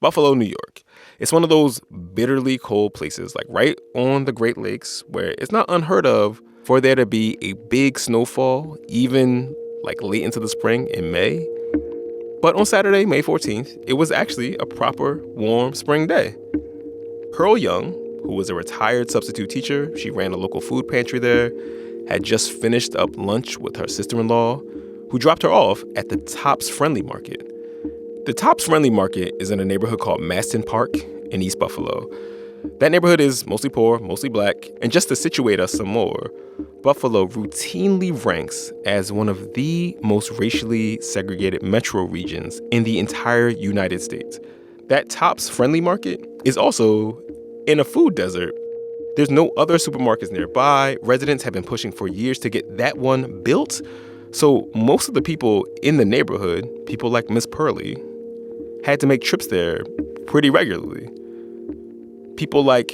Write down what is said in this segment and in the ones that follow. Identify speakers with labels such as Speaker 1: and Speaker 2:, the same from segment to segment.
Speaker 1: Buffalo, New York. It's one of those bitterly cold places, like right on the Great Lakes, where it's not unheard of for there to be a big snowfall, even like late into the spring in May. But on Saturday, May 14th, it was actually a proper warm spring day. Pearl Young, who was a retired substitute teacher, she ran a local food pantry there, had just finished up lunch with her sister-in-law, who dropped her off at the Tops Friendly Market. The Tops Friendly Market is in a neighborhood called Maston Park in East Buffalo. That neighborhood is mostly poor, mostly black, and just to situate us some more, Buffalo routinely ranks as one of the most racially segregated metro regions in the entire United States. That Tops Friendly Market is also in a food desert. There's no other supermarkets nearby. Residents have been pushing for years to get that one built. So most of the people in the neighborhood, people like Miss Pearlie, had to make trips there pretty regularly. People like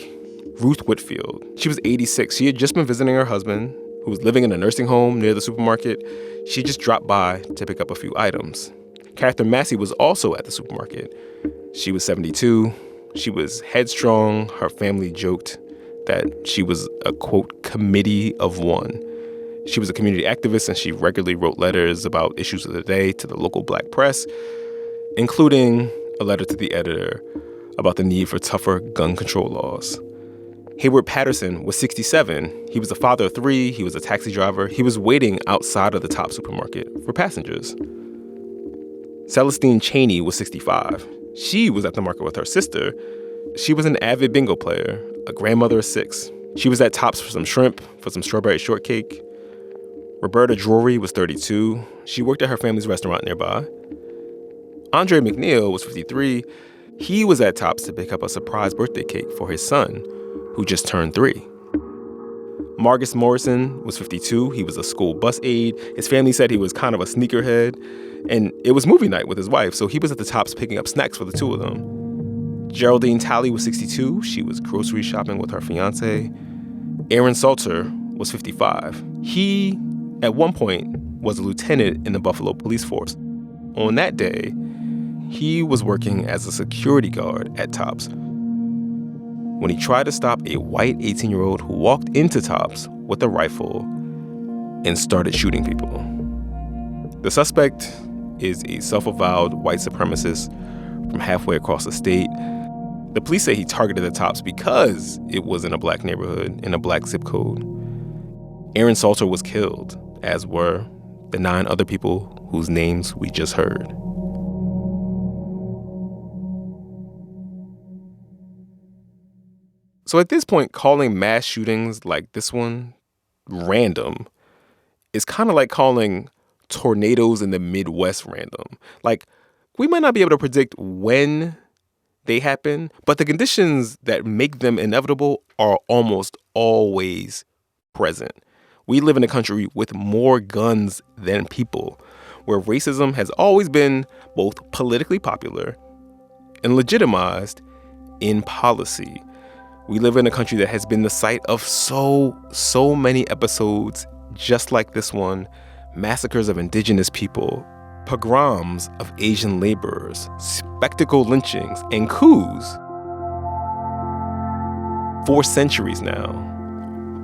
Speaker 1: Ruth Whitfield. She was 86. She had just been visiting her husband, who was living in a nursing home near the supermarket. She just dropped by to pick up a few items. Catherine Massey was also at the supermarket. She was 72. She was headstrong. Her family joked that she was a, quote, committee of one. She was a community activist, and she regularly wrote letters about issues of the day to the local black press, including a letter to the editor about the need for tougher gun control laws. Hayward Patterson was 67. He was a father of three. He was a taxi driver. He was waiting outside of the Top supermarket for passengers. Celestine Cheney was 65. She was at the market with her sister. She was an avid bingo player, a grandmother of six. She was at Tops for some shrimp, for some strawberry shortcake. Roberta Drury was 32. She worked at her family's restaurant nearby. Andre McNeil was 53. He was at Tops to pick up a surprise birthday cake for his son, who just turned 3. Marcus Morrison was 52. He was a school bus aide. His family said he was kind of a sneakerhead. And it was movie night with his wife, so he was at the Tops picking up snacks for the two of them. Geraldine Talley was 62. She was grocery shopping with her fiancé. Aaron Salter was 55. He, at one point, was a lieutenant in the Buffalo police force. On that day, he was working as a security guard at Tops when he tried to stop a white 18-year-old who walked into Tops with a rifle and started shooting people. The suspect is a self-avowed white supremacist from halfway across the state. The police say he targeted the Tops because it was in a black neighborhood, in a black zip code. Aaron Salter was killed, as were the 9 other people whose names we just heard. So at this point, calling mass shootings like this one random is kind of like calling tornadoes in the Midwest random. Like, we might not be able to predict when they happen, but the conditions that make them inevitable are almost always present. We live in a country with more guns than people, where racism has always been both politically popular and legitimized in policy. We live in a country that has been the site of so many episodes just like this one: massacres of indigenous people, pogroms of Asian laborers, spectacle lynchings, and coups. For centuries now,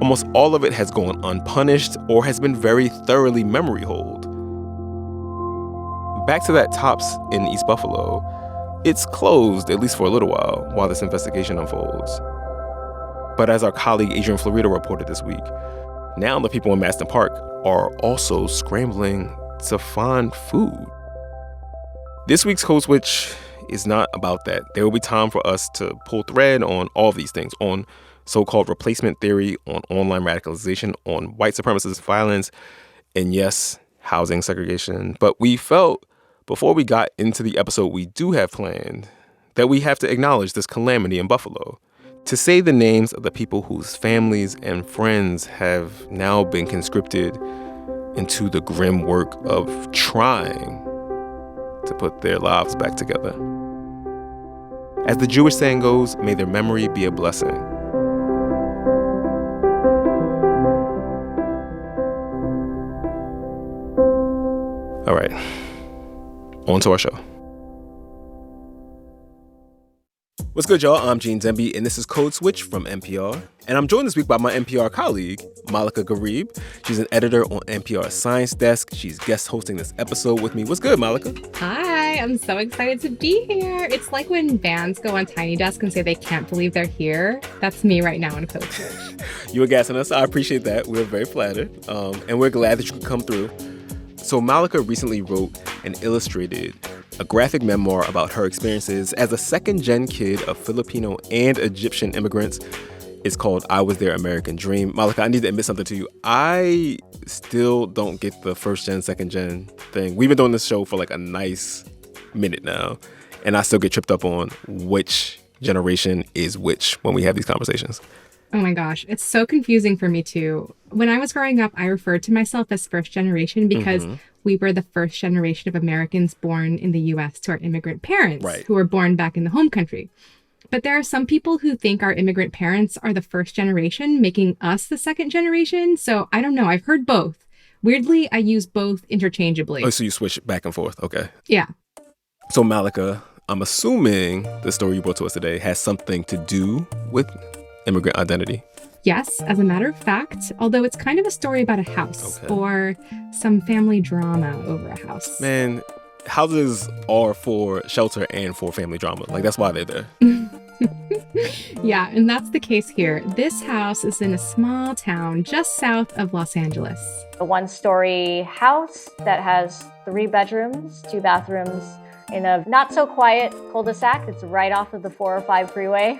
Speaker 1: almost all of it has gone unpunished or has been very thoroughly memory holed. Back to that Tops in East Buffalo, it's closed, at least for a little while this investigation unfolds. But as our colleague Adrian Florida reported this week, now the people in Maston Park are also scrambling to find food. This week's Code Switch is not about that. There will be time for us to pull thread on all of these things, on so-called replacement theory, on online radicalization, on white supremacist violence, and yes, housing segregation. But we felt, before we got into the episode we do have planned, that we have to acknowledge this calamity in Buffalo. To say the names of the people whose families and friends have now been conscripted into the grim work of trying to put their lives back together. As the Jewish saying goes, may their memory be a blessing. All right, on to our show. What's good, y'all? I'm Gene Demby, and this is Code Switch from NPR. And I'm joined this week by my NPR colleague, Malika Gharib. She's an editor on NPR's Science Desk. She's guest hosting this episode with me. What's good, Malika?
Speaker 2: Hi, I'm so excited to be here. It's like when bands go on Tiny Desk and say they can't believe they're here. That's me right now in Code Switch.
Speaker 1: You were gassing us. I appreciate that. We're very flattered. And we're glad that you could come through. So Malika recently wrote and illustrated a graphic memoir about her experiences as a second-gen kid of Filipino and Egyptian immigrants. It's called I Was Their American Dream. Malika, I need to admit something to you. I still don't get the first-gen, second-gen thing. We've been doing this show for like a nice minute now, and I still get tripped up on which generation is which when we have these conversations.
Speaker 2: Oh my gosh, it's so confusing for me too. When I was growing up, I referred to myself as first generation because we were the first generation of Americans born in the U.S. to our immigrant parents who were born back in the home country. But there are some people who think our immigrant parents are the first generation, making us the second generation. So I don't know. I've heard both. Weirdly, I use both interchangeably.
Speaker 1: Oh, so you switch back and forth. Okay.
Speaker 2: Yeah.
Speaker 1: So Malika, I'm assuming the story you brought to us today has something to do with immigrant identity.
Speaker 2: Yes, as a matter of fact, although it's kind of a story about a house or some family drama over a house.
Speaker 1: Man, houses are for shelter and for family drama. Like, that's why they're there.
Speaker 2: Yeah, and that's the case here. This house is in a small town just south of Los Angeles.
Speaker 3: A one-story house that has 3 bedrooms, 2 bathrooms in a not-so-quiet cul-de-sac. It's right off of the 405 freeway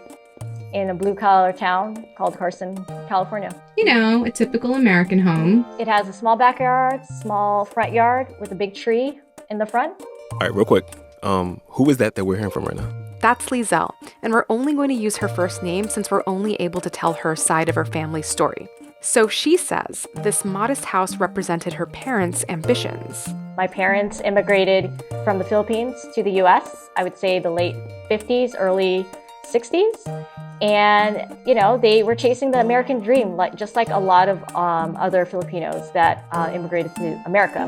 Speaker 3: in a blue-collar town called Carson, California.
Speaker 2: You know, a typical American home.
Speaker 3: It has a small backyard, small front yard with a big tree in the front.
Speaker 1: All right, real quick. Who is that we're hearing from right now?
Speaker 4: That's Lizelle, and we're only going to use her first name since we're only able to tell her side of her family's story. So she says this modest house represented her parents' ambitions.
Speaker 3: My parents immigrated from the Philippines to the U.S., I would say the late 50s, early 60s. And, you know, they were chasing the American dream, just like a lot of other Filipinos that immigrated to America.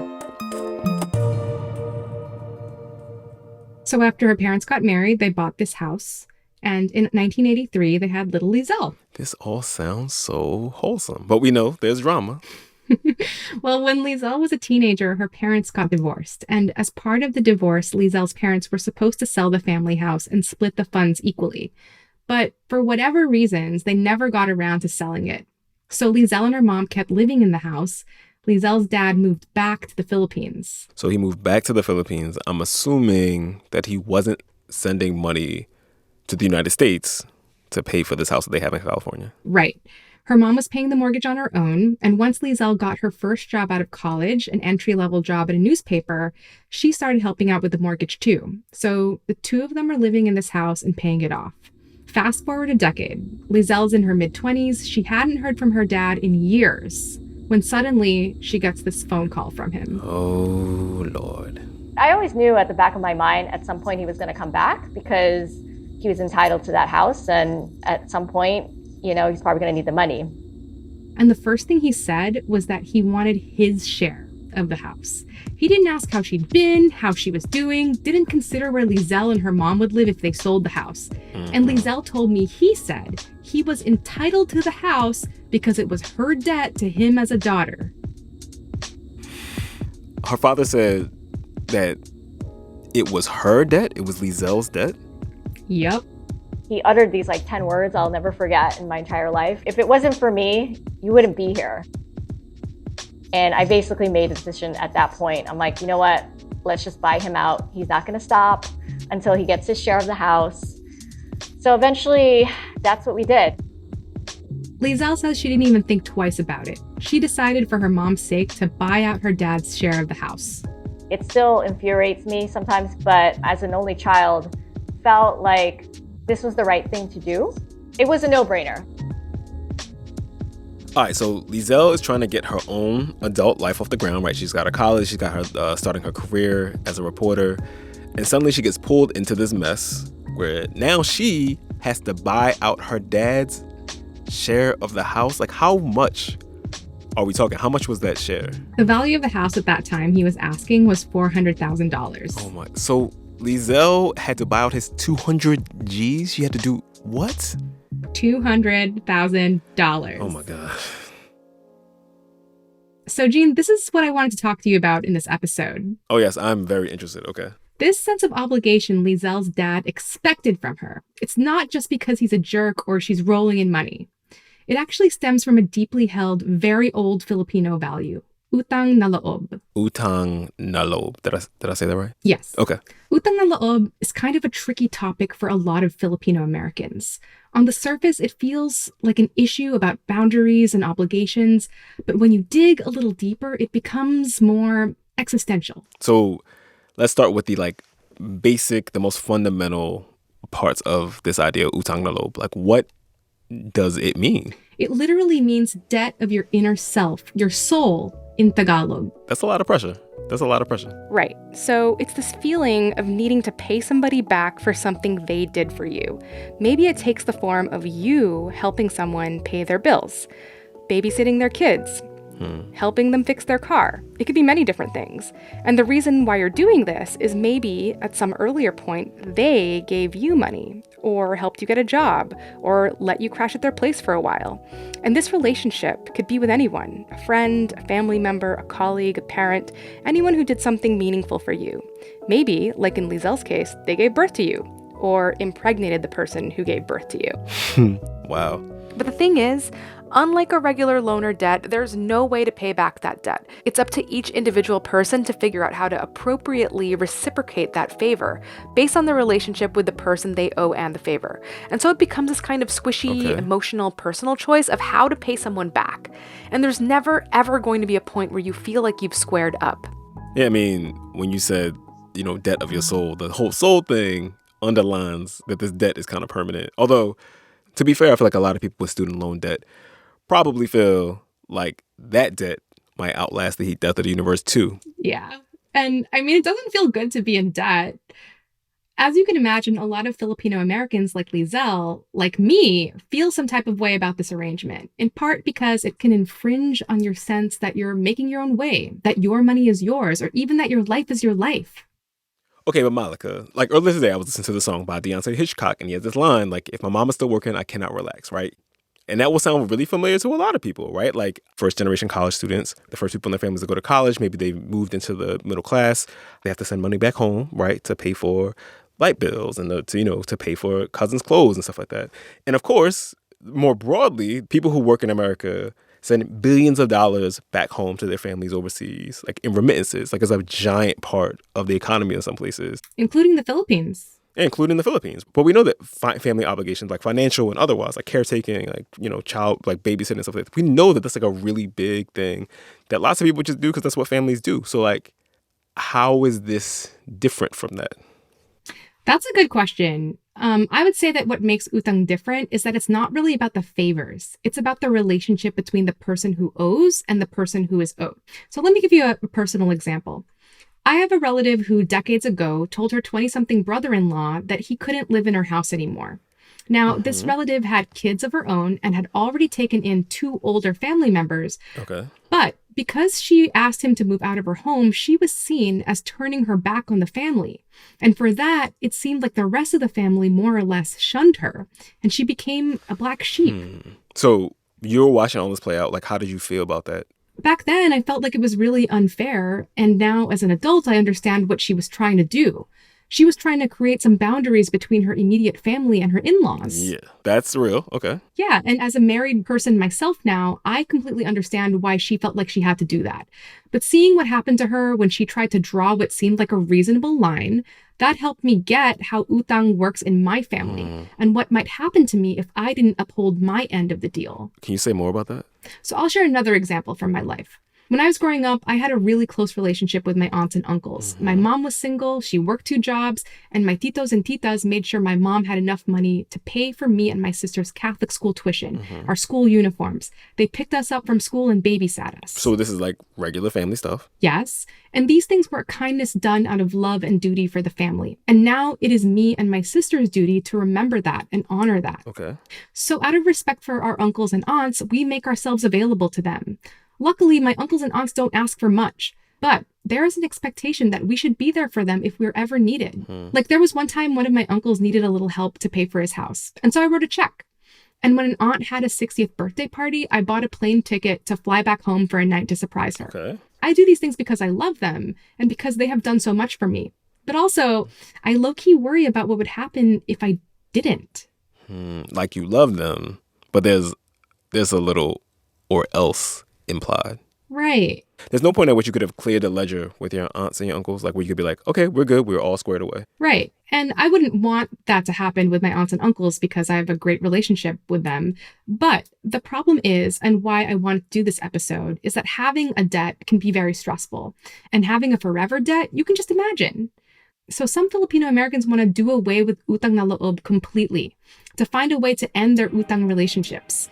Speaker 2: So after her parents got married, they bought this house. And in 1983, they had little Lizelle.
Speaker 1: This all sounds so wholesome. But we know there's drama.
Speaker 2: Well, when Lizelle was a teenager, her parents got divorced. And as part of the divorce, Lizelle's parents were supposed to sell the family house and split the funds equally. But for whatever reasons, they never got around to selling it. So Lizelle and her mom kept living in the house. Lizelle's dad moved back to the Philippines.
Speaker 1: So he moved back to the Philippines. I'm assuming that he wasn't sending money to the United States to pay for this house that they have in California.
Speaker 2: Right. Her mom was paying the mortgage on her own. And once Lizelle got her first job out of college, an entry-level job at a newspaper, she started helping out with the mortgage too. So the two of them are living in this house and paying it off. Fast forward a decade. Lizelle's in her mid-20s. She hadn't heard from her dad in years when suddenly she gets this phone call from him.
Speaker 1: Oh, Lord.
Speaker 3: I always knew at the back of my mind at some point he was going to come back because he was entitled to that house. And at some point, you know, he's probably going to need the money.
Speaker 2: And the first thing he said was that he wanted his share of the house. He didn't ask how she'd been, how she was doing, didn't consider where Lizelle and her mom would live if they sold the house. And Lizelle told me he said he was entitled to the house because it was her debt to him as a daughter.
Speaker 1: Her father said that it was her debt? It was Lizelle's debt?
Speaker 2: Yep.
Speaker 3: He uttered these 10 words I'll never forget in my entire life. If it wasn't for me, you wouldn't be here. And I basically made a decision at that point. I'm like, you know what? Let's just buy him out. He's not going to stop until he gets his share of the house. So eventually, that's what we did.
Speaker 2: Lizelle says she didn't even think twice about it. She decided for her mom's sake to buy out her dad's share of the house.
Speaker 3: It still infuriates me sometimes, but as an only child, felt like this was the right thing to do. It was a no-brainer.
Speaker 1: All right, so Lizelle is trying to get her own adult life off the ground, right? She's got her college, she's got her starting her career as a reporter, and suddenly she gets pulled into this mess where now she has to buy out her dad's share of the house. Like, how much are we talking? How much was that share?
Speaker 2: The value of the house at that time he was asking was $400,000.
Speaker 1: Oh my! So Lizelle had to buy out his 200 G's. She had to do what?
Speaker 2: $200,000.
Speaker 1: Oh my God.
Speaker 2: So, Gene, this is what I wanted to talk to you about in this episode.
Speaker 1: Oh, yes, I'm very interested. Okay.
Speaker 2: This sense of obligation Lizelle's dad expected from her. It's not just because he's a jerk or she's rolling in money. It actually stems from a deeply held, very old Filipino value, utang na loob.
Speaker 1: Utang na loob. Did I say that right?
Speaker 2: Yes.
Speaker 1: Okay.
Speaker 2: Utang na loob is kind of a tricky topic for a lot of Filipino-Americans. On the surface, it feels like an issue about boundaries and obligations, but when you dig a little deeper, it becomes more existential.
Speaker 1: So let's start with the basic, the most fundamental parts of this idea, utang na loob. Like, what does it mean?
Speaker 2: It literally means debt of your inner self, your soul, in Tagalog.
Speaker 1: That's a lot of pressure.
Speaker 4: Right. So it's this feeling of needing to pay somebody back for something they did for you. Maybe it takes the form of you helping someone pay their bills, babysitting their kids, helping them fix their car. It could be many different things. And the reason why you're doing this is maybe at some earlier point, they gave you money or helped you get a job or let you crash at their place for a while. And this relationship could be with anyone, a friend, a family member, a colleague, a parent, anyone who did something meaningful for you. Maybe, like in Lizelle's case, they gave birth to you or impregnated the person who gave birth to you.
Speaker 1: Wow.
Speaker 4: But the thing is, unlike a regular loan or debt, there's no way to pay back that debt. It's up to each individual person to figure out how to appropriately reciprocate that favor based on the relationship with the person they owe and the favor. And so it becomes this kind of squishy, emotional, personal choice of how to pay someone back. And there's never, ever going to be a point where you feel like you've squared up.
Speaker 1: Yeah, I mean, when you said, debt of your soul, the whole soul thing underlines that this debt is kind of permanent. Although, to be fair, I feel like a lot of people with student loan debt probably feel like that debt might outlast the heat death of the universe too.
Speaker 2: Yeah. And I mean, it doesn't feel good to be in debt. As you can imagine, a lot of Filipino-Americans like Lizelle, like me, feel some type of way about this arrangement, in part because it can infringe on your sense that you're making your own way, that your money is yours, or even that your life is your life.
Speaker 1: Okay, but Malika, earlier today, I was listening to the song by Deontay Hitchcock, and he has this line, if my mama's still working, I cannot relax, right? And that will sound really familiar to a lot of people, right? Like first-generation college students, the first people in their families to go to college, maybe they moved into the middle class. They have to send money back home, right, to pay for light bills and to pay for cousins' clothes and stuff like that. And of course, more broadly, people who work in America send billions of dollars back home to their families overseas, in remittances, it's a giant part of the economy in some places.
Speaker 2: Including the Philippines.
Speaker 1: Including the Philippines. But we know that family obligations, financial and otherwise, caretaking, child, babysitting and stuff like that, we know that that's a really big thing that lots of people just do because that's what families do. So how is this different from that?
Speaker 2: That's a good question. I would say that what makes utang different is that it's not really about the favors. It's about the relationship between the person who owes and the person who is owed. So let me give you a personal example. I have a relative who decades ago told her 20-something brother-in-law that he couldn't live in her house anymore. Now, this relative had kids of her own and had already taken in 2 older family members.
Speaker 1: Okay.
Speaker 2: But because she asked him to move out of her home, she was seen as turning her back on the family. And for that, it seemed like the rest of the family more or less shunned her, and she became a black sheep.
Speaker 1: So you were watching all this play out. How did you feel about that?
Speaker 2: Back then, I felt like it was really unfair. And now, as an adult, I understand what she was trying to do. She was trying to create some boundaries between her immediate family and her in-laws.
Speaker 1: Yeah, that's real. Okay.
Speaker 2: Yeah, and as a married person myself now, I completely understand why she felt like she had to do that. But seeing what happened to her when she tried to draw what seemed like a reasonable line, that helped me get how utang works in my family and what might happen to me if I didn't uphold my end of the deal.
Speaker 1: Can you say more about that?
Speaker 2: So I'll share another example from my life. When I was growing up, I had a really close relationship with my aunts and uncles. My mom was single, she worked 2 jobs, and my titos and titas made sure my mom had enough money to pay for me and my sister's Catholic school tuition, our school uniforms. They picked us up from school and babysat us.
Speaker 1: So this is regular family stuff?
Speaker 2: Yes. And these things were kindness done out of love and duty for the family. And now it is me and my sister's duty to remember that and honor that.
Speaker 1: Okay.
Speaker 2: So out of respect for our uncles and aunts, we make ourselves available to them. Luckily, my uncles and aunts don't ask for much. But there is an expectation that we should be there for them if we're ever needed. Like there was one time one of my uncles needed a little help to pay for his house. And so I wrote a check. And when an aunt had a 60th birthday party, I bought a plane ticket to fly back home for a night to surprise her.
Speaker 1: Okay.
Speaker 2: I do these things because I love them and because they have done so much for me. But also, I low-key worry about what would happen if I didn't.
Speaker 1: Like you love them, but there's a little or else implied.
Speaker 2: Right.
Speaker 1: There's no point at which you could have cleared the ledger with your aunts and your uncles, like where you could be like, okay, we're good. We're all squared away.
Speaker 2: Right. And I wouldn't want that to happen with my aunts and uncles because I have a great relationship with them. But the problem is, and why I want to do this episode, is that having a debt can be very stressful. And having a forever debt, you can just imagine. So some Filipino-Americans want to do away with utang na loob completely, to find a way to end their utang relationships.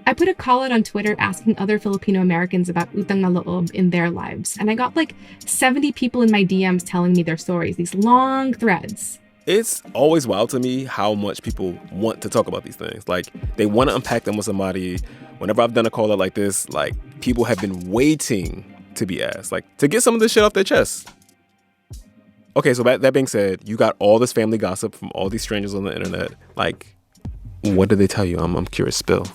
Speaker 2: I put a call out on Twitter asking other Filipino-Americans about utang na loob in their lives. And I got like 70 people in my DMs telling me their stories, these long threads.
Speaker 1: It's always wild to me how much people want to talk about these things. Like, they want to unpack them with somebody. Whenever I've done a call out like this, like, people have been waiting to be asked, like, to get some of this shit off their chest. Okay, so that being said, you got all this family gossip from all these strangers on the internet. Like, what did they tell you? I'm curious. Spill.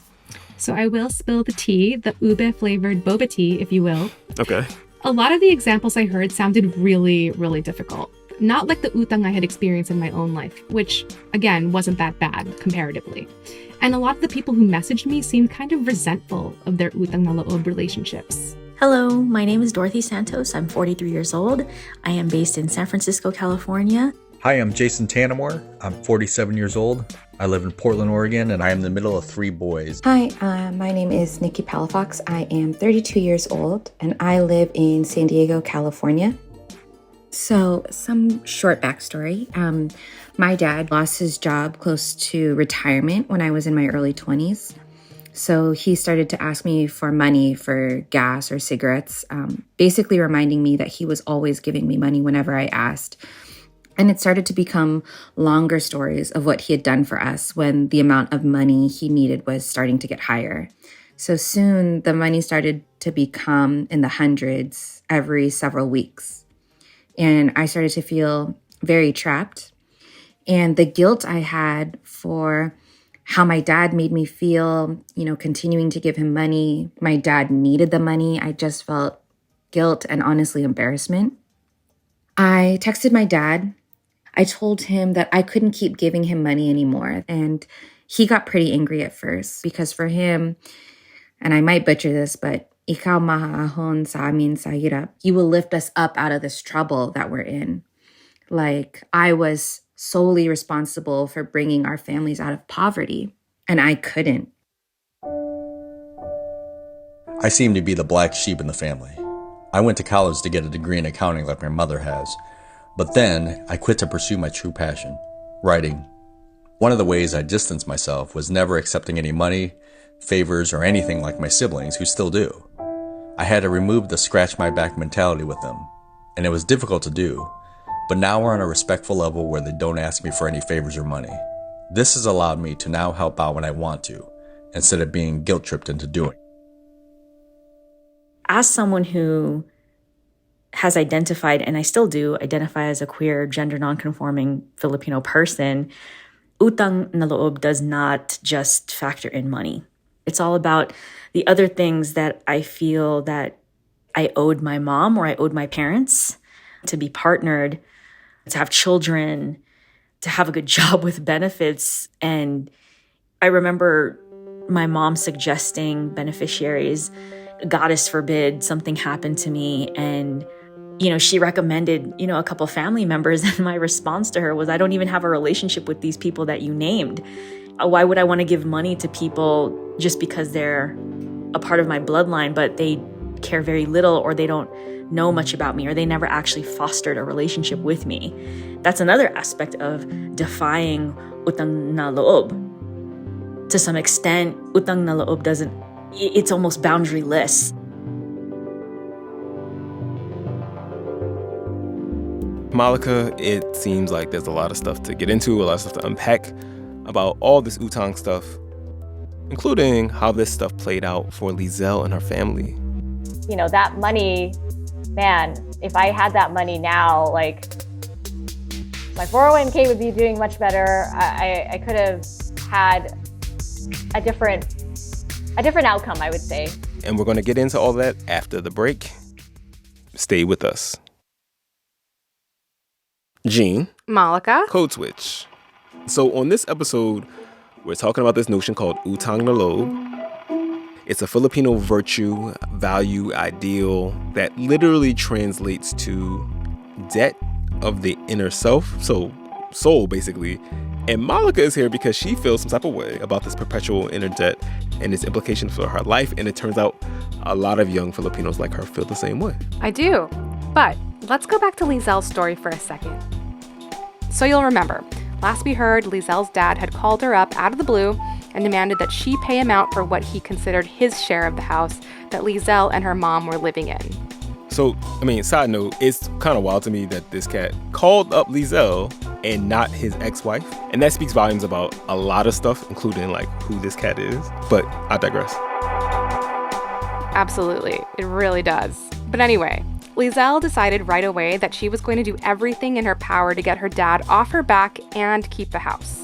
Speaker 2: So I will spill the tea, the ube-flavored boba tea, if you will.
Speaker 1: Okay.
Speaker 2: A lot of the examples I heard sounded really, really difficult. Not like the utang I had experienced in my own life, which, again, wasn't that bad comparatively. And a lot of the people who messaged me seemed kind of resentful of their utang na loob relationships.
Speaker 5: Hello, my name is Dorothy Santos. I'm 43 years old. I am based in San Francisco, California.
Speaker 6: Hi, I'm Jason Tanamore. I'm 47 years old. I live in Portland, Oregon, and I am the middle of 3 boys.
Speaker 7: Hi, my name is Nikki Palafox. I am 32 years old, and I live in San Diego, California. So, some short backstory. My dad lost his job close to retirement when I was in my early 20s. So he started to ask me for money for gas or cigarettes, basically reminding me that he was always giving me money whenever I asked. And it started to become longer stories of what he had done for us when the amount of money he needed was starting to get higher. So soon the money started to become in the hundreds every several weeks. And I started to feel very trapped. And the guilt I had for how my dad made me feel, continuing to give him money. My dad needed the money. I just felt guilt and honestly embarrassment. I texted my dad. I told him that I couldn't keep giving him money anymore. And he got pretty angry at first because for him, and I might butcher this, but ikaw mahaahon sa amin sa hirap. You will lift us up out of this trouble that we're in. Like I was solely responsible for bringing our families out of poverty, and I couldn't.
Speaker 6: I seem to be the black sheep in the family. I went to college to get a degree in accounting like my mother has, but then I quit to pursue my true passion, writing. One of the ways I distanced myself was never accepting any money, favors, or anything like my siblings who still do. I had to remove the scratch my back mentality with them, and it was difficult to do. But now we're on a respectful level where they don't ask me for any favors or money. This has allowed me to now help out when I want to, instead of being guilt-tripped into doing.
Speaker 5: As someone who has identified, and I still do, identify as a queer, gender nonconforming Filipino person, utang na loob does not just factor in money. It's all about the other things that I feel that I owed my mom or I owed my parents, to be partnered, to have children, to have a good job with benefits. And I remember my mom suggesting beneficiaries, goddess forbid something happened to me. And, she recommended, a couple family members. And my response to her was, I don't even have a relationship with these people that you named. Why would I want to give money to people just because they're a part of my bloodline, but they care very little or they don't know much about me or they never actually fostered a relationship with me? That's another aspect of defying utang na loob. To some extent, utang na loob it's almost boundaryless.
Speaker 1: Malika, it seems like there's a lot of stuff to get into, a lot of stuff to unpack about all this Utang stuff, including how this stuff played out for Lizelle and her family.
Speaker 3: That money man, if I had that money now, like my 401k would be doing much better. I could have had a different outcome, I would say.
Speaker 1: And we're going to get into all that after the break. Stay with us. Gene.
Speaker 4: Malika.
Speaker 1: Code Switch. So on this episode, we're talking about this notion called Utang na loob. It's a Filipino virtue, value, ideal that literally translates to debt of the inner self, so soul basically. And Malika is here because she feels some type of way about this perpetual inner debt and its implications for her life. And it turns out a lot of young Filipinos like her feel the same way.
Speaker 4: I do. But let's go back to Lizelle's story for a second. So you'll remember, last we heard, Lizelle's dad had called her up out of the blue and demanded that she pay him out for what he considered his share of the house that Lizelle and her mom were living in.
Speaker 1: So, side note, it's kind of wild to me that this cat called up Lizelle and not his ex-wife. And that speaks volumes about a lot of stuff, including like who this cat is. But I digress.
Speaker 4: Absolutely. It really does. But anyway, Lizelle decided right away that she was going to do everything in her power to get her dad off her back and keep the house.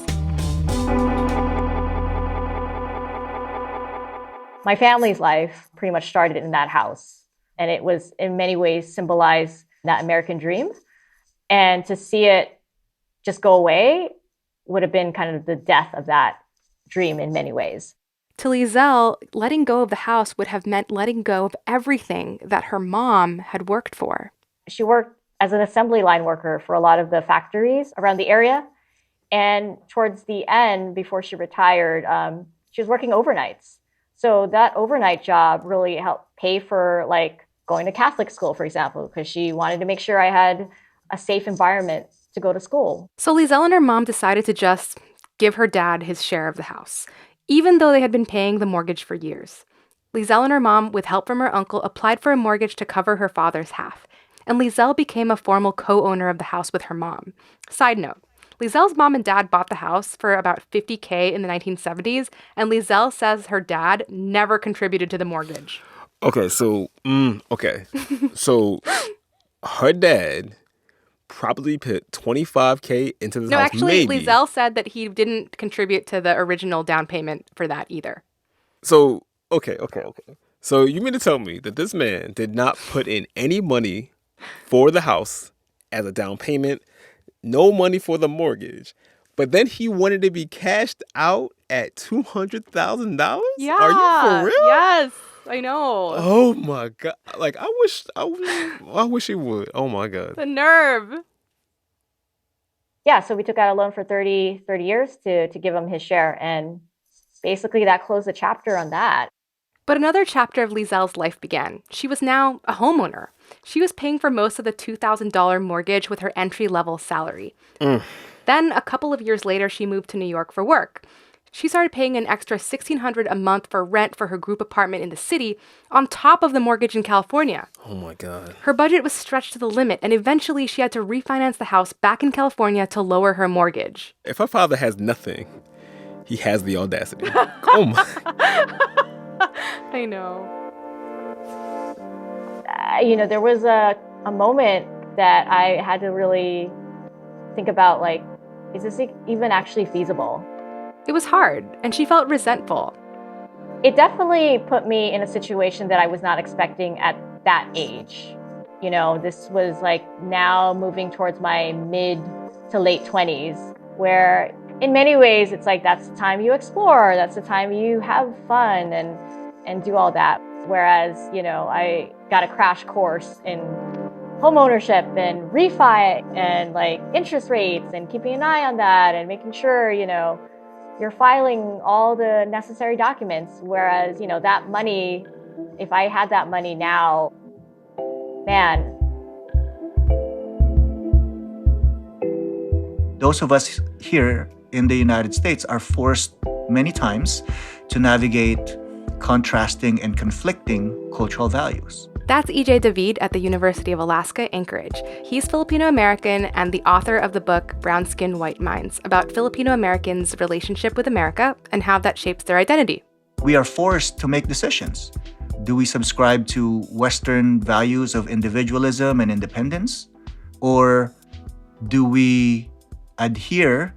Speaker 3: My family's life pretty much started in that house. And it was in many ways symbolized that American dream. And to see it just go away would have been kind of the death of that dream in many ways.
Speaker 4: To Lizelle, letting go of the house would have meant letting go of everything that her mom had worked for.
Speaker 3: She worked as an assembly line worker for a lot of the factories around the area. And towards the end, before she retired, she was working overnights. So that overnight job really helped pay for like going to Catholic school, for example, because she wanted to make sure I had a safe environment to go to school.
Speaker 4: So Lizelle and her mom decided to just give her dad his share of the house, even though they had been paying the mortgage for years. Lizelle and her mom, with help from her uncle, applied for a mortgage to cover her father's half. And Lizelle became a formal co-owner of the house with her mom. Side note, Lizelle's mom and dad bought the house for about $50,000 in the 1970s, and Lizelle says her dad never contributed to the mortgage.
Speaker 1: Okay, so her dad probably put $25,000 into this house.
Speaker 4: No, actually,
Speaker 1: maybe.
Speaker 4: Lizelle said that he didn't contribute to the original down payment for that either.
Speaker 1: So, okay. So you mean to tell me that this man did not put in any money for the house as a down payment, no money for the mortgage, but then he wanted to be cashed out at $200,000?
Speaker 4: Yeah.
Speaker 1: Are you for real?
Speaker 4: Yes, I know.
Speaker 1: Oh my God. Like, I wish he would. Oh my God.
Speaker 4: The nerve.
Speaker 3: Yeah, so we took out a loan for 30 years to give him his share. And basically that closed the chapter on that.
Speaker 4: But another chapter of Lizelle's life began. She was now a homeowner. She was paying for most of the $2,000 mortgage with her entry-level salary. Then, a couple of years later, she moved to New York for work. She started paying an extra $1,600 a month for rent for her group apartment in the city, on top of the mortgage in California.
Speaker 1: Oh my God.
Speaker 4: Her budget was stretched to the limit, and eventually she had to refinance the house back in California to lower her mortgage.
Speaker 1: If her father has nothing, he has the audacity. Oh my.
Speaker 4: I know.
Speaker 3: There was a moment that I had to really think about, like, is this even actually feasible?
Speaker 4: It was hard, and she felt resentful.
Speaker 3: It definitely put me in a situation that I was not expecting at that age. This was like now moving towards my mid to late 20s, where in many ways it's like that's the time you explore, that's the time you have fun and do all that. Whereas, I got a crash course in home ownership and refi and like interest rates and keeping an eye on that and making sure, you're filing all the necessary documents. Whereas, that money, if I had that money now, man.
Speaker 8: Those of us here in the United States are forced many times to navigate contrasting and conflicting cultural values.
Speaker 4: That's E.J. David at the University of Alaska, Anchorage. He's Filipino-American and the author of the book Brown Skin, White Minds, about Filipino-Americans' relationship with America and how that shapes their identity.
Speaker 8: We are forced to make decisions Do we subscribe to Western values of individualism and independence? Or do we adhere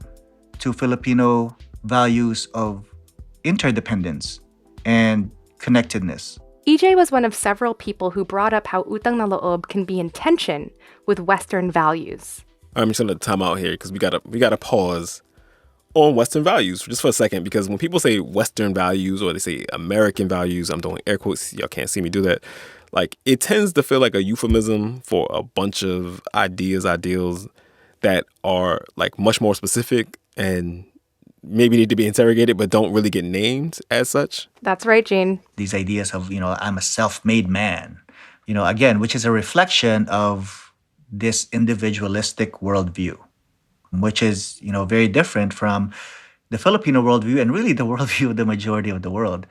Speaker 8: to Filipino values of interdependence and connectedness?
Speaker 4: EJ was one of several people who brought up how utang na loob can be in tension with Western values.
Speaker 1: I'm just gonna time out here because we gotta pause on Western values just for a second, because when people say Western values or they say American values, I'm doing air quotes, y'all can't see me do that. Like, it tends to feel like a euphemism for a bunch of ideals that are like much more specific and maybe need to be interrogated but don't really get named as such.
Speaker 4: That's right, Gene.
Speaker 8: These ideas of, I'm a self-made man, again, which is a reflection of this individualistic worldview, which is, very different from the Filipino worldview and really the worldview of the majority of the world,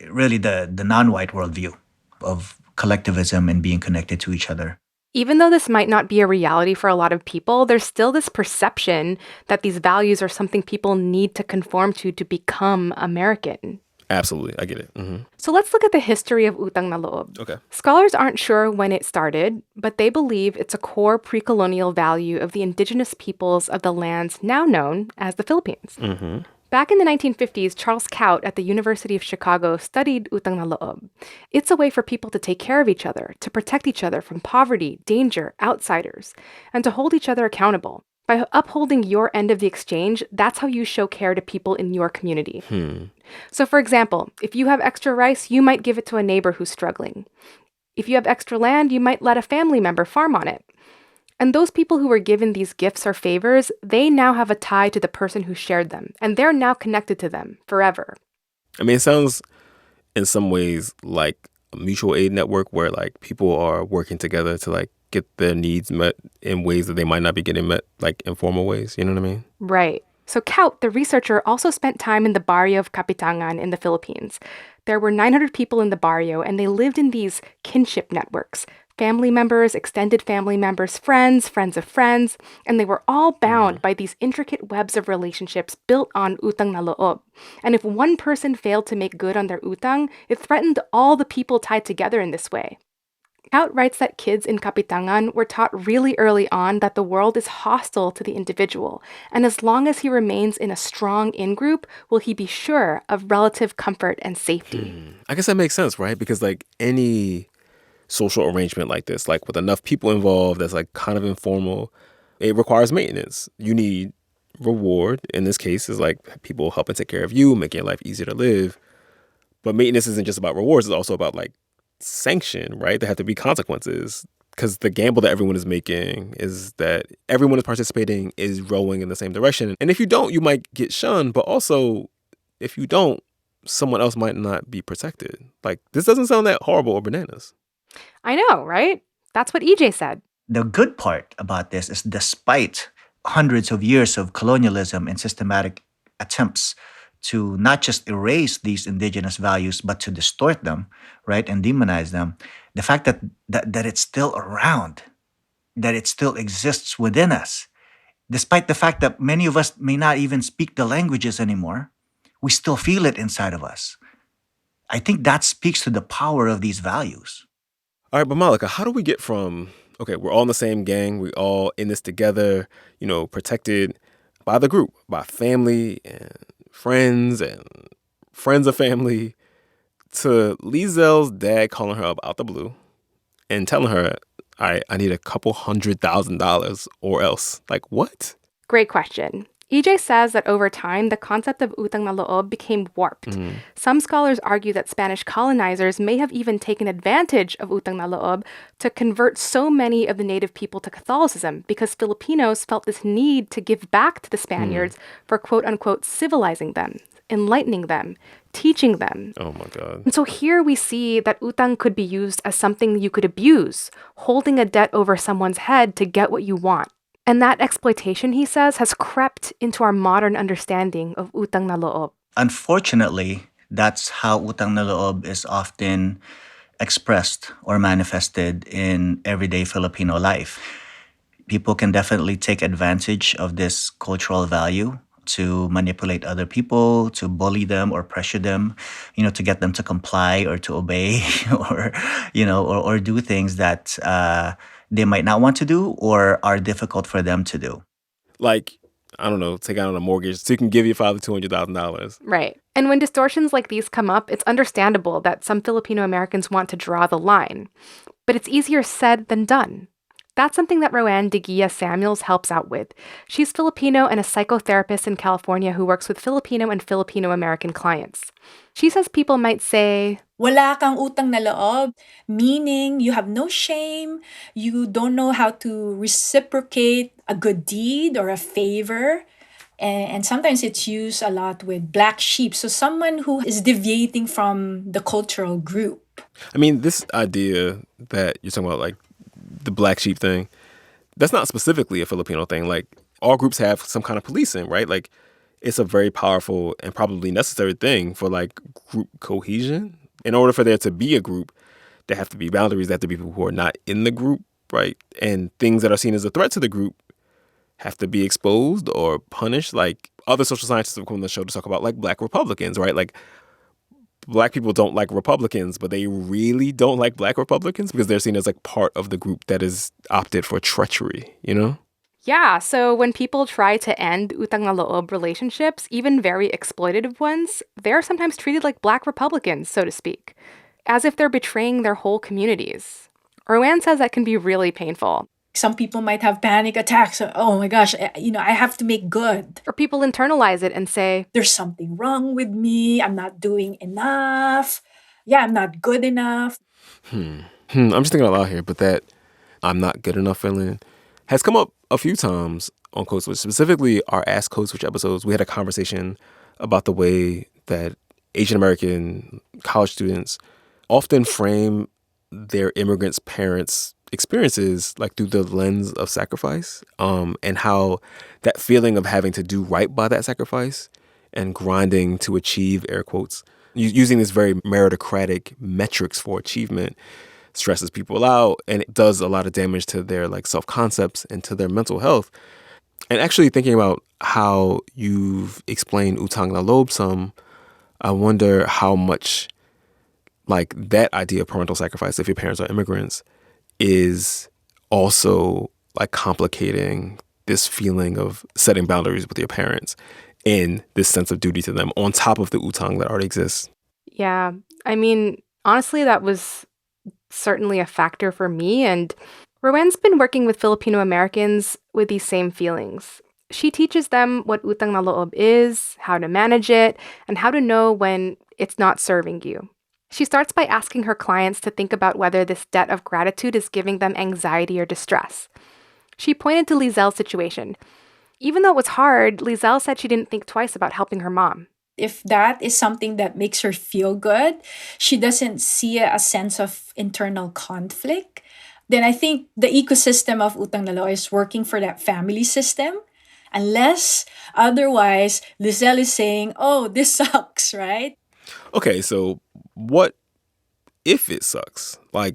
Speaker 8: really the non-white worldview of collectivism and being connected to each other.
Speaker 4: Even though this might not be a reality for a lot of people, there's still this perception that these values are something people need to conform to become American.
Speaker 1: Absolutely, I get it. Mm-hmm.
Speaker 4: So let's look at the history of utang na loob.
Speaker 1: Okay.
Speaker 4: Scholars aren't sure when it started, but they believe it's a core pre-colonial value of the indigenous peoples of the lands now known as the Philippines.
Speaker 1: Mm-hmm.
Speaker 4: Back in the 1950s, Charles Kaut at the University of Chicago studied utang na loob. It's a way for people to take care of each other, to protect each other from poverty, danger, outsiders, and to hold each other accountable. By upholding your end of the exchange, that's how you show care to people in your community. So for example, if you have extra rice, you might give it to a neighbor who's struggling. If you have extra land, you might let a family member farm on it. And those people who were given these gifts or favors, they now have a tie to the person who shared them, and they're now connected to them forever.
Speaker 1: I mean, it sounds in some ways like a mutual aid network where like people are working together to like get their needs met in ways that they might not be getting met, like informal ways. You know what I mean?
Speaker 4: Right. So Kaut, the researcher, also spent time in the barrio of Kapitangan in the Philippines. There were 900 people in the barrio, and they lived in these kinship networks. Family members, extended family members, friends of friends, and they were all bound by these intricate webs of relationships built on utang na loob. And if one person failed to make good on their utang, it threatened all the people tied together in this way. Kaut writes that kids in Kapitangan were taught really early on that the world is hostile to the individual, and as long as he remains in a strong in-group, will he be sure of relative comfort and safety.
Speaker 1: I guess that makes sense, right? Because like any social arrangement like this, like with enough people involved, that's like kind of informal, it requires maintenance. You need reward. In this case, is like people helping take care of you, making your life easier to live. But maintenance isn't just about rewards. It's also about like sanction, right? There have to be consequences, because the gamble that everyone is making is that everyone is participating is rowing in the same direction. And if you don't, you might get shunned. But also, if you don't, someone else might not be protected. Like, this doesn't sound that horrible or bananas.
Speaker 4: I know, right? That's what EJ said.
Speaker 8: The good part about this is despite hundreds of years of colonialism and systematic attempts to not just erase these indigenous values, but to distort them, right, and demonize them, the fact that it's still around, that it still exists within us, despite the fact that many of us may not even speak the languages anymore, we still feel it inside of us. I think that speaks to the power of these values.
Speaker 1: All right, but Malika, how do we get from, okay, we're all in the same gang, we all in this together, protected by the group, by family and friends of family, to Liesel's dad calling her up out the blue and telling her, I need a couple $100,000 or else. Like, what?
Speaker 4: Great question. EJ says that over time, the concept of utang na loob became warped. Some scholars argue that Spanish colonizers may have even taken advantage of utang na loob to convert so many of the native people to Catholicism, because Filipinos felt this need to give back to the Spaniards for quote-unquote civilizing them, enlightening them, teaching them.
Speaker 1: Oh my God.
Speaker 4: And so here we see that utang could be used as something you could abuse, holding a debt over someone's head to get what you want. And that exploitation, he says, has crept into our modern understanding of utang na loob.
Speaker 8: Unfortunately, that's how utang na loob is often expressed or manifested in everyday Filipino life. People can definitely take advantage of this cultural value to manipulate other people, to bully them or pressure them, to get them to comply or to obey or, or do things that they might not want to do or are difficult for them to do.
Speaker 1: Like, I don't know, take out a mortgage so you can give your father $200,000.
Speaker 4: Right. And when distortions like these come up, it's understandable that some Filipino-Americans want to draw the line. But it's easier said than done. That's something that Roanne de Guia Samuels helps out with. She's Filipino and a psychotherapist in California who works with Filipino and Filipino-American clients. She says people might say,
Speaker 9: wala kang utang na loob, meaning you have no shame, you don't know how to reciprocate a good deed or a favor. And sometimes it's used a lot with black sheep. So someone who is deviating from the cultural group.
Speaker 1: I mean, this idea that you're talking about, like the black sheep thing, that's not specifically a Filipino thing. Like, all groups have some kind of policing, right? Like, it's a very powerful and probably necessary thing for like group cohesion. In order for there to be a group, there have to be boundaries. There have to be people who are not in the group, right? And things that are seen as a threat to the group have to be exposed or punished. Like, other social scientists have come on the show to talk about like black Republicans, right? Like, black people don't like Republicans, but they really don't like black Republicans because they're seen as like part of the group that is opted for treachery, you know?
Speaker 4: Yeah, so when people try to end utang na loob relationships, even very exploitative ones, they're sometimes treated like black Republicans, so to speak, as if they're betraying their whole communities. Roanne says that can be really painful.
Speaker 9: Some people might have panic attacks. Oh my gosh, I have to make good.
Speaker 4: Or people internalize it and say,
Speaker 9: there's something wrong with me. I'm not doing enough. Yeah, I'm not good enough.
Speaker 1: I'm just thinking out loud here, but that I'm not good enough feeling has come up a few times on Code Switch, specifically our Ask Code Switch episodes. We had a conversation about the way that Asian American college students often frame their immigrants' parents' experiences like through the lens of sacrifice, and how that feeling of having to do right by that sacrifice and grinding to achieve, air quotes, using this very meritocratic metrics for achievement stresses people out, and it does a lot of damage to their like self-concepts and to their mental health. And actually thinking about how you've explained utang na loob some, I wonder how much like that idea of parental sacrifice, if your parents are immigrants, is also like complicating this feeling of setting boundaries with your parents and this sense of duty to them on top of the utang that already exists.
Speaker 4: Yeah, I mean, honestly, that was certainly a factor for me, and Roanne's been working with Filipino-Americans with these same feelings. She teaches them what utang na loob is, how to manage it, and how to know when it's not serving you. She starts by asking her clients to think about whether this debt of gratitude is giving them anxiety or distress. She pointed to Lizelle's situation. Even though it was hard, Lizelle said she didn't think twice about helping her mom.
Speaker 9: If that is something that makes her feel good, she doesn't see a sense of internal conflict, then I think the ecosystem of utang na loob is working for that family system. Unless otherwise, Lizelle is saying, oh, this sucks, right?
Speaker 1: Okay, so what if it sucks? Like,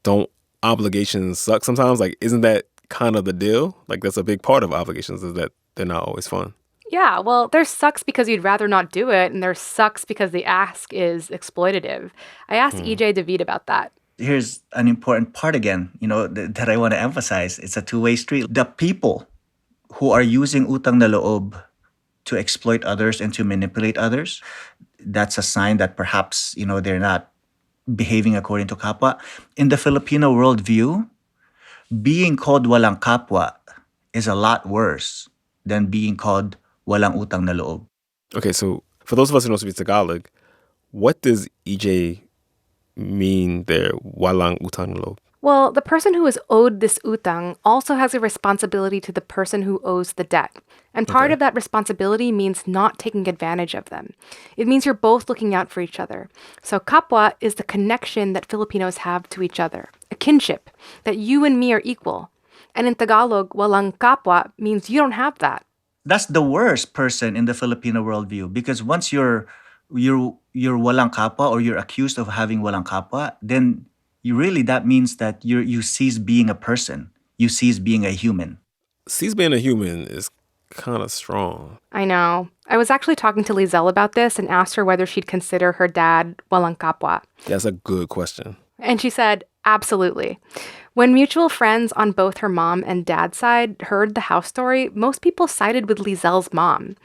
Speaker 1: don't obligations suck sometimes? Like, isn't that kind of the deal? Like, that's a big part of obligations, is that they're not always fun.
Speaker 4: Yeah, well, there's sucks because you'd rather not do it, and there's sucks because the ask is exploitative. I asked EJ David about that.
Speaker 8: Here's an important part again, that I want to emphasize. It's a two-way street. The people who are using utang na loob to exploit others and to manipulate others, that's a sign that perhaps, they're not behaving according to kapwa. In the Filipino worldview, being called walang kapwa is a lot worse than being called walang utang na loob.
Speaker 1: Okay, so for those of us who don't speak Tagalog, what does EJ mean there, walang utang na loob?
Speaker 4: Well, the person who is owed this utang also has a responsibility to the person who owes the debt. And part of that responsibility means not taking advantage of them. It means you're both looking out for each other. So kapwa is the connection that Filipinos have to each other, a kinship, that you and me are equal. And in Tagalog, walang kapwa means you don't have that.
Speaker 8: That's the worst person in the Filipino worldview, because once you're walang kapwa, or you're accused of having walang kapwa, then that means that you cease being a person. You cease being a human.
Speaker 1: Cease being a human is kind of strong.
Speaker 4: I know. I was actually talking to Lizelle about this and asked her whether she'd consider her dad walang kapwa.
Speaker 1: That's a good question.
Speaker 4: And she said, absolutely. When mutual friends on both her mom and dad's side heard the house story, most people sided with Lizelle's mom.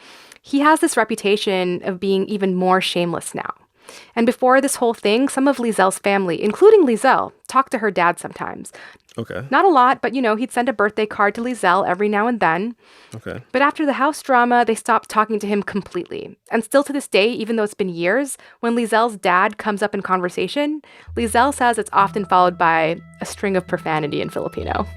Speaker 4: He has this reputation of being even more shameless now. And before this whole thing, some of Lizelle's family, including Lizelle, talked to her dad sometimes.
Speaker 1: Okay.
Speaker 4: Not a lot, but he'd send a birthday card to Lizelle every now and then.
Speaker 1: Okay.
Speaker 4: But after the house drama, they stopped talking to him completely. And still to this day, even though it's been years, when Lizelle's dad comes up in conversation, Lizelle says it's often followed by a string of profanity in Filipino.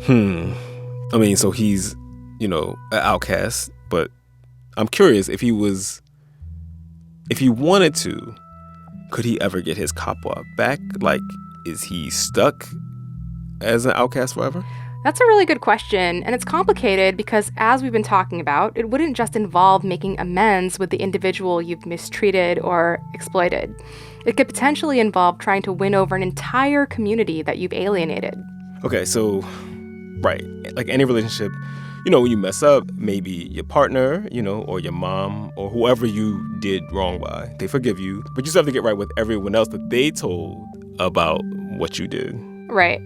Speaker 1: I mean, so he's, an outcast, but I'm curious if he wanted to, could he ever get his kapwa back? Like, is he stuck as an outcast forever?
Speaker 4: That's a really good question, and it's complicated because, as we've been talking about, it wouldn't just involve making amends with the individual you've mistreated or exploited. It could potentially involve trying to win over an entire community that you've alienated.
Speaker 1: Okay, so, right, like any relationship, when you mess up, maybe your partner, or your mom, or whoever you did wrong by, they forgive you, but you still have to get right with everyone else that they told about what you did.
Speaker 4: Right.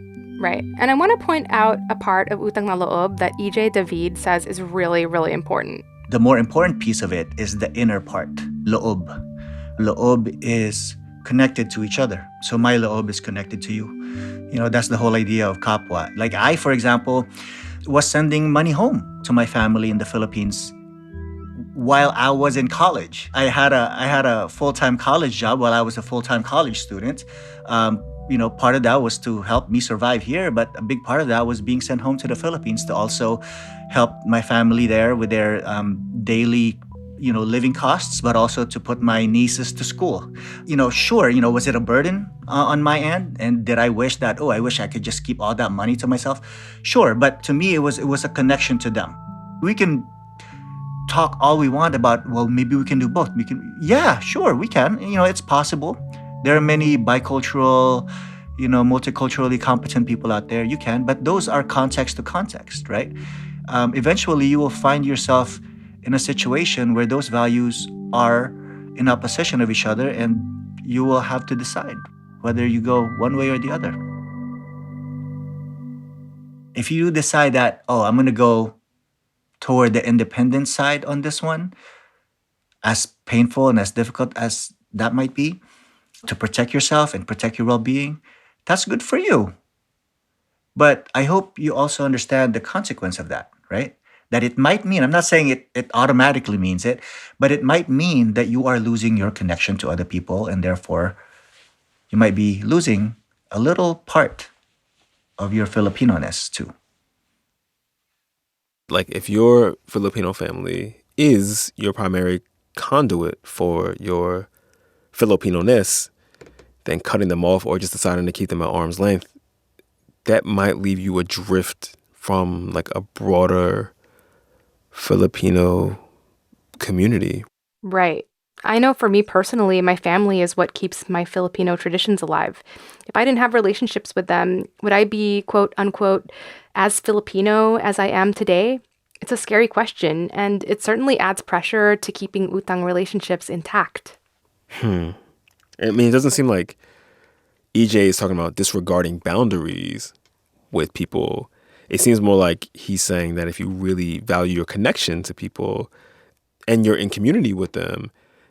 Speaker 4: And I want to point out a part of Utang na loob that EJ David says is really, really important.
Speaker 8: The more important piece of it is the inner part, loob. Loob is connected to each other. So my loob is connected to you. That's the whole idea of kapwa. Like I, for example, was sending money home to my family in the Philippines while I was in college. I had a full-time college job while I was a full-time college student. Part of that was to help me survive here, but a big part of that was being sent home to the Philippines to also help my family there with their daily, living costs, but also to put my nieces to school. Sure, was it a burden on my end? And did I wish that, I wish I could just keep all that money to myself? Sure, but to me, it was a connection to them. We can talk all we want about, well, maybe we can do both. Yeah, sure, we can. It's possible. There are many bicultural, multiculturally competent people out there. You can, but those are context to context, right? Eventually, you will find yourself in a situation where those values are in opposition of each other, and you will have to decide whether you go one way or the other. If you decide that, I'm going to go toward the independent side on this one, as painful and as difficult as that might be, to protect yourself and protect your well-being, that's good for you. But I hope you also understand the consequence of that, right? That it might mean, I'm not saying it automatically means it, but it might mean that you are losing your connection to other people, and therefore you might be losing a little part of your Filipino-ness too.
Speaker 1: Like if your Filipino family is your primary conduit for your Filipino-ness, then cutting them off or just deciding to keep them at arm's length, that might leave you adrift from like a broader Filipino community.
Speaker 4: Right. I know for me personally, my family is what keeps my Filipino traditions alive. If I didn't have relationships with them, would I be, quote unquote, as Filipino as I am today? It's a scary question, and it certainly adds pressure to keeping utang relationships intact.
Speaker 1: I mean, it doesn't seem like EJ is talking about disregarding boundaries with people. It seems more like he's saying that if you really value your connection to people and you're in community with them,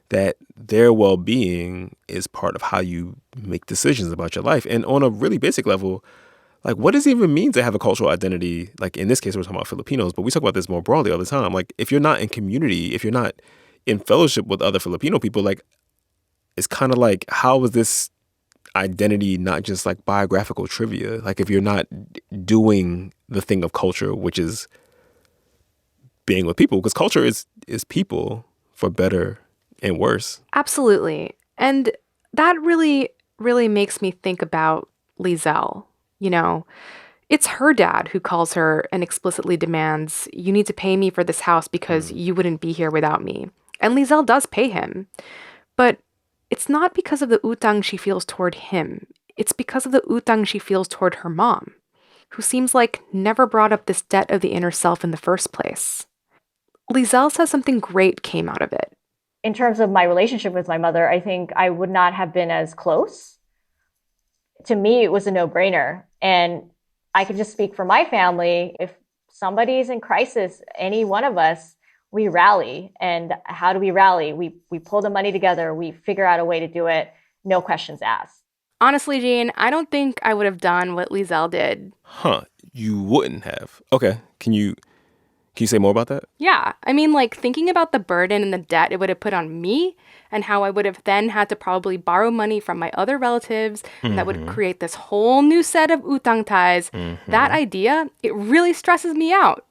Speaker 1: that their well-being is part of how you make decisions about your life. And on a really basic level, like, what does it even mean to have a cultural identity? Like, in this case, we're talking about Filipinos, but we talk about this more broadly all the time. Like, if you're not in community, if you're not in fellowship with other Filipino people, like, it's kind of like, how is this identity not just like biographical trivia? Like, if you're not doing the thing of culture, which is being with people, because culture is people, for better and worse.
Speaker 4: Absolutely. And that really, really makes me think about Lizelle. You know, it's her dad who calls her and explicitly demands, you need to pay me for this house because you wouldn't be here without me. And Lizelle does pay him. But it's not because of the utang she feels toward him. It's because of the utang she feels toward her mom, who seems like never brought up this debt of the inner self in the first place. Lizelle says something great came out of it.
Speaker 3: In terms of my relationship with my mother, I think I would not have been as close. To me, it was a no-brainer. And I can just speak for my family. If somebody's in crisis, any one of us, we rally. And how do we rally? We pull the money together. We figure out a way to do it. No questions asked.
Speaker 4: Honestly, Jean, I don't think I would have done what Lizelle did.
Speaker 1: Huh. You wouldn't have. Okay. Can you say more about that?
Speaker 4: Yeah. I mean, like, thinking about the burden and the debt it would have put on me and how I would have then had to probably borrow money from my other relatives that would create this whole new set of utang ties. That idea, it really stresses me out.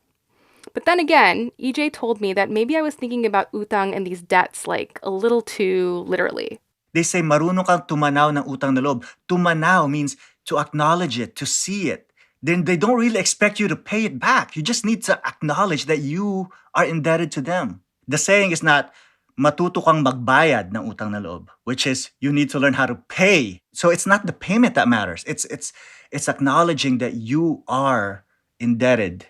Speaker 4: But then again, EJ told me that maybe I was thinking about utang and these debts like a little too literally.
Speaker 8: They say marunong kang tumanaw ng utang na loob. Tumanaw means to acknowledge it, to see it. Then they don't really expect you to pay it back. You just need to acknowledge that you are indebted to them. The saying is not, matuto kang magbayad ng utang na loob, which is you need to learn how to pay. So it's not the payment that matters. It's acknowledging that you are indebted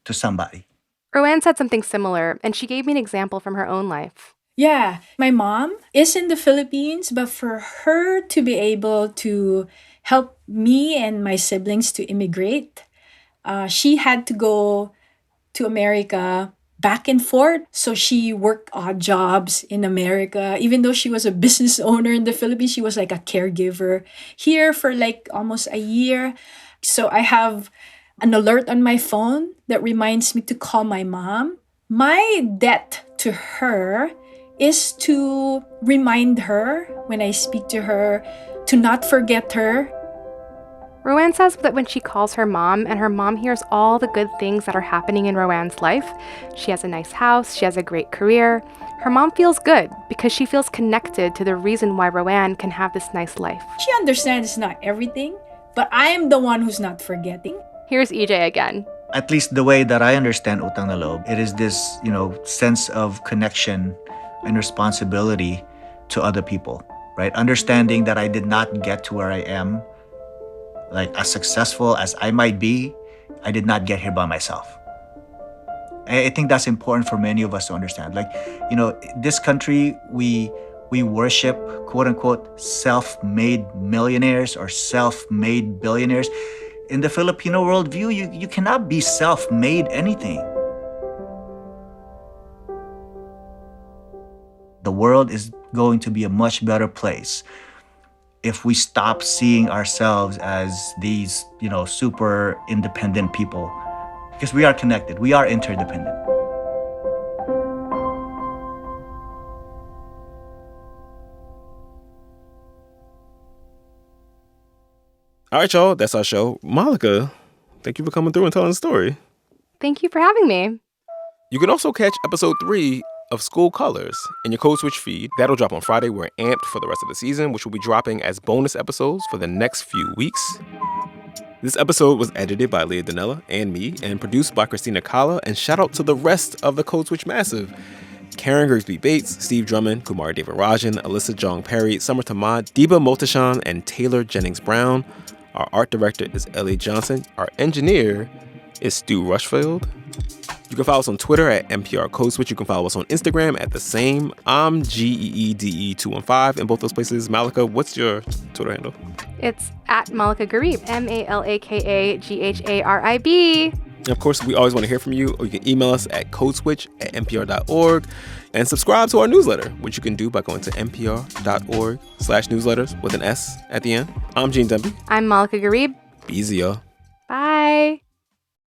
Speaker 8: to somebody.
Speaker 4: Roanne said something similar, and she gave me an example from her own life.
Speaker 9: Yeah, my mom is in the Philippines, but for her to be able to help me and my siblings to immigrate, she had to go to America back and forth. So she worked odd jobs in America. Even though she was a business owner in the Philippines, she was like a caregiver here for like almost a year. So I have an alert on my phone that reminds me to call my mom. My debt to her is to remind her when I speak to her to not forget her.
Speaker 4: Roanne says that when she calls her mom and her mom hears all the good things that are happening in Roanne's life, she has a nice house, she has a great career, her mom feels good because she feels connected to the reason why Roanne can have this nice life.
Speaker 9: She understands it's not everything, but I am the one who's not forgetting.
Speaker 4: Here's EJ again.
Speaker 8: At least the way that I understand utang na loob, it is this, sense of connection and responsibility to other people, right? Understanding that I did not get to where I am, like as successful as I might be, I did not get here by myself. I think that's important for many of us to understand. Like, this country, we worship, quote unquote, self-made millionaires or self-made billionaires. In the Filipino worldview, you cannot be self-made anything. The world is going to be a much better place if we stop seeing ourselves as these, super independent people. Because we are connected, we are interdependent.
Speaker 1: All right, y'all, that's our show. Malika, thank you for coming through and telling the story.
Speaker 4: Thank you for having me.
Speaker 1: You can also catch episode 3 of School Colors in your Code Switch feed. That'll drop on Friday. We're amped for the rest of the season, which will be dropping as bonus episodes for the next few weeks. This episode was edited by Leah Donnella and me and produced by Christina Kala. And shout out to the rest of the Code Switch Massive. Karen Grigsby Bates, Steve Drummond, Kumar Devarajan, Alyssa Jong Perry, Summer Tamad, Deba Motashan, and Taylor Jennings Brown. Our art director is Ellie Johnson. Our engineer is Stu Rushfield. You can follow us on Twitter at NPR Code Switch. You can follow us on Instagram at the same. I'm GEEDE215 in both those places. Malika, what's your Twitter handle?
Speaker 4: It's at Malika Garib, MALAKAGHARIB.
Speaker 1: And of course, we always want to hear from you, or you can email us at codeswitch@npr.org and subscribe to our newsletter, which you can do by going to npr.org/newsletters with an S at the end. I'm Gene Demby.
Speaker 4: I'm Malika Garib.
Speaker 1: Be easy, y'all.
Speaker 4: Bye.